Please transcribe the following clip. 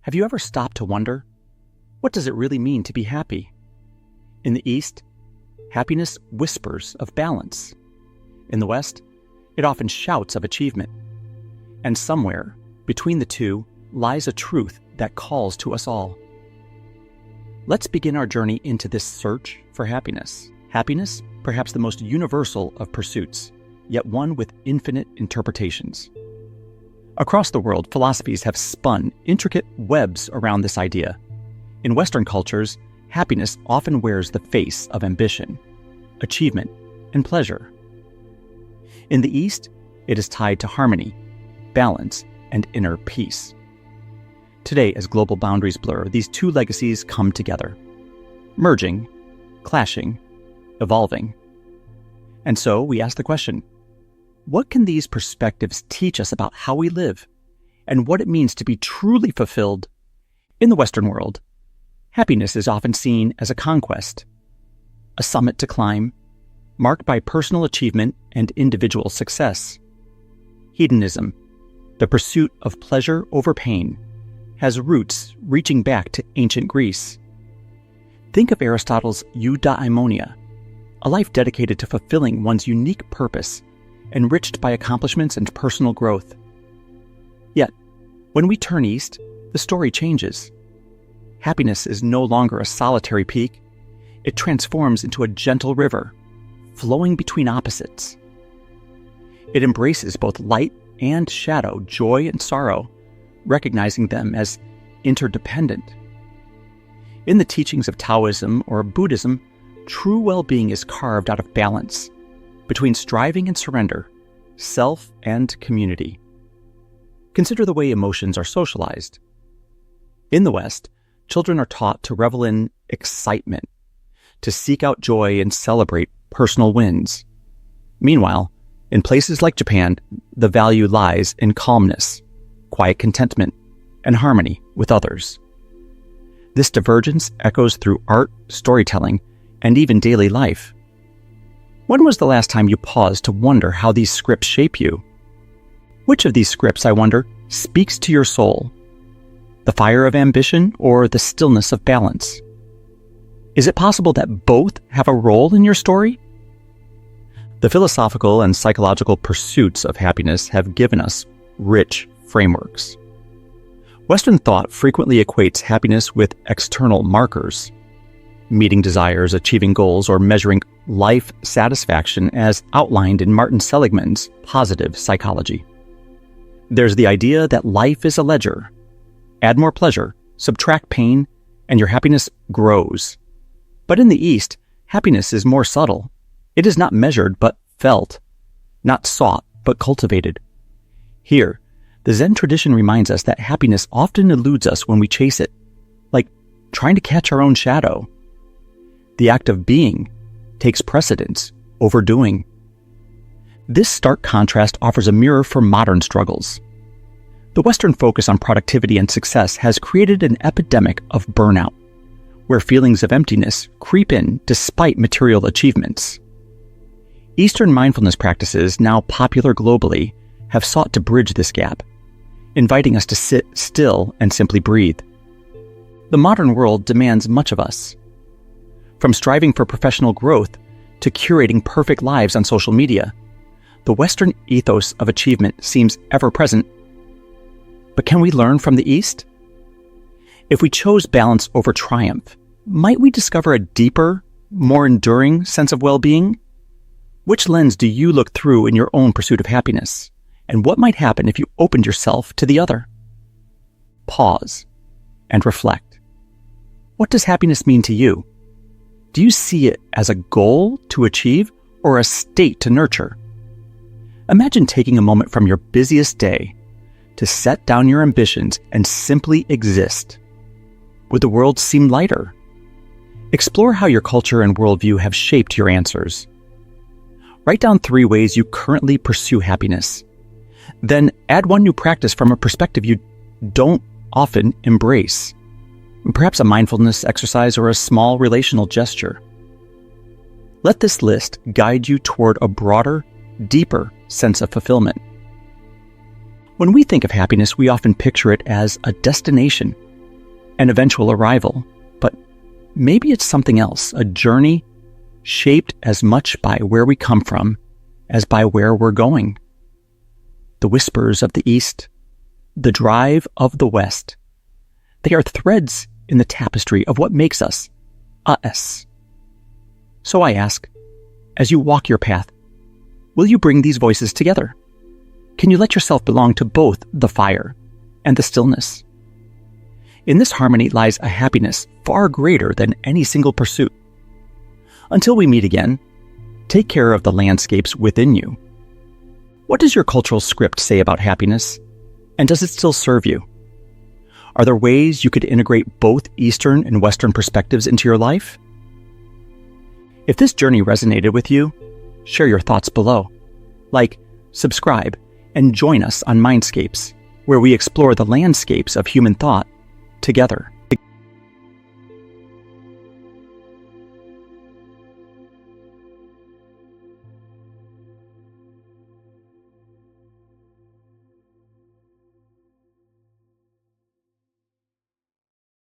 Have you ever stopped to wonder, what does it really mean to be happy? In the East, happiness whispers of balance. In the West, it often shouts of achievement. And somewhere between the two lies a truth that calls to us all. Let's begin our journey into this search for happiness. Happiness, perhaps the most universal of pursuits, yet one with infinite interpretations. Across the world, philosophies have spun intricate webs around this idea. In Western cultures, happiness often wears the face of ambition, achievement, and pleasure. In the East, it is tied to harmony, balance, and inner peace. Today, as global boundaries blur, these two legacies come together, merging, clashing, evolving. And so we ask the question, what can these perspectives teach us about how we live and what it means to be truly fulfilled? In the Western world, happiness is often seen as a conquest, a summit to climb, marked by personal achievement and individual success. Hedonism, the pursuit of pleasure over pain, has roots reaching back to ancient Greece. Think of Aristotle's eudaimonia, a life dedicated to fulfilling one's unique purpose, enriched by accomplishments and personal growth. Yet, when we turn east, the story changes. Happiness is no longer a solitary peak. It transforms into a gentle river, flowing between opposites. It embraces both light and shadow, joy and sorrow, recognizing them as interdependent. In the teachings of Taoism or Buddhism, true well-being is carved out of balance between striving and surrender, self and community. Consider the way emotions are socialized. In the West, children are taught to revel in excitement, to seek out joy and celebrate personal wins. Meanwhile, in places like Japan, the value lies in calmness, quiet contentment, and harmony with others. This divergence echoes through art, storytelling, and even daily life. When was the last time you paused to wonder how these scripts shape you? Which of these scripts, I wonder, speaks to your soul? The fire of ambition or the stillness of balance? Is it possible that both have a role in your story? The philosophical and psychological pursuits of happiness have given us rich frameworks. Western thought frequently equates happiness with external markers, meeting desires, achieving goals, or measuring life satisfaction as outlined in Martin Seligman's positive psychology. There's the idea that life is a ledger. Add more pleasure, subtract pain, and your happiness grows. But in the East, happiness is more subtle. It is not measured but felt, not sought but cultivated. Here, the Zen tradition reminds us that happiness often eludes us when we chase it, like trying to catch our own shadow. The act of being takes precedence over doing. This stark contrast offers a mirror for modern struggles. The Western focus on productivity and success has created an epidemic of burnout, where feelings of emptiness creep in despite material achievements. Eastern mindfulness practices, now popular globally, have sought to bridge this gap, inviting us to sit still and simply breathe. The modern world demands much of us. From striving for professional growth to curating perfect lives on social media, the Western ethos of achievement seems ever present. But can we learn from the East? If we chose balance over triumph, might we discover a deeper, more enduring sense of well-being? Which lens do you look through in your own pursuit of happiness? And what might happen if you opened yourself to the other? Pause and reflect. What does happiness mean to you? Do you see it as a goal to achieve or a state to nurture? Imagine taking a moment from your busiest day to set down your ambitions and simply exist. Would the world seem lighter? Explore how your culture and worldview have shaped your answers. Write down 3 ways you currently pursue happiness. Then add one new practice from a perspective you don't often embrace. Perhaps a mindfulness exercise or a small relational gesture. Let this list guide you toward a broader, deeper sense of fulfillment. When we think of happiness, we often picture it as a destination, an eventual arrival, but maybe it's something else, a journey shaped as much by where we come from as by where we're going. The whispers of the East, the drive of the West, they are threads in the tapestry of what makes us us. So I ask, as you walk your path, will you bring these voices together? Can you let yourself belong to both the fire and the stillness? In this harmony lies a happiness far greater than any single pursuit. Until we meet again, take care of the landscapes within you. What does your cultural script say about happiness? And does it still serve you? Are there ways you could integrate both Eastern and Western perspectives into your life? If this journey resonated with you, share your thoughts below. Like, subscribe, and join us on Mindscapes, where we explore the landscapes of human thought together.